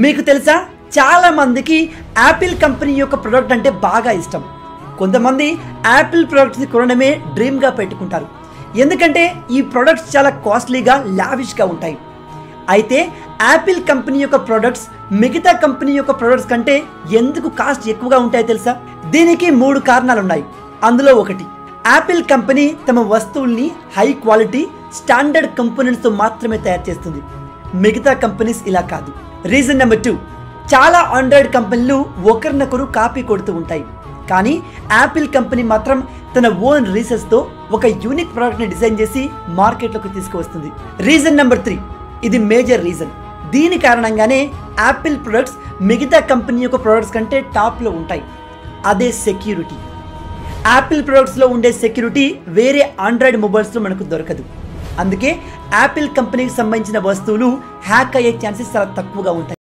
మీకు తెలుసా, చాలా మందికి యాపిల్ కంపెనీ యొక్క ప్రోడక్ట్ అంటే బాగా ఇష్టం. కొంతమంది యాపిల్ ప్రోడక్ట్స్ని కొనడమే డ్రీమ్గా పెట్టుకుంటారు. ఎందుకంటే ఈ ప్రోడక్ట్స్ చాలా కాస్ట్లీగా, లావిష్గా ఉంటాయి. అయితే యాపిల్ కంపెనీ యొక్క ప్రోడక్ట్స్ మిగతా కంపెనీ యొక్క ప్రోడక్ట్స్ కంటే ఎందుకు కాస్ట్ ఎక్కువగా ఉంటాయో తెలుసా? దీనికి 3 కారణాలు ఉన్నాయి. అందులో ఒకటి, యాపిల్ కంపెనీ తమ వస్తువుల్ని హై క్వాలిటీ, స్టాండర్డ్ కంపోనెంట్స్తో మాత్రమే తయారు చేస్తుంది. మిగతా కంపెనీస్ ఇలా కాదు. రీజన్ నెంబర్ 2, చాలా ఆండ్రాయిడ్ కంపెనీలు ఒకరినొకరు కాపీ కొడుతూ ఉంటాయి. కానీ యాపిల్ కంపెనీ మాత్రం తన ఓన్ రీసెర్చ్తో ఒక యూనిక్ ప్రోడక్ట్ని డిజైన్ చేసి మార్కెట్లోకి తీసుకువస్తుంది. రీజన్ నెంబర్ 3, ఇది మేజర్ రీజన్. దీని కారణంగానే యాపిల్ ప్రొడక్ట్స్ మిగతా కంపెనీ యొక్క ప్రొడక్ట్స్ కంటే టాప్లో ఉంటాయి. అదే సెక్యూరిటీ. యాపిల్ ప్రొడక్ట్స్లో ఉండే సెక్యూరిటీ వేరే ఆండ్రాయిడ్ మొబైల్స్లో మనకు దొరకదు. అందుకే యాపిల్ కంపెనీకి సంబంధించిన వస్తువులు హ్యాక్ అయ్యే ఛాన్సెస్ చాలా తక్కువగా ఉంటాయి.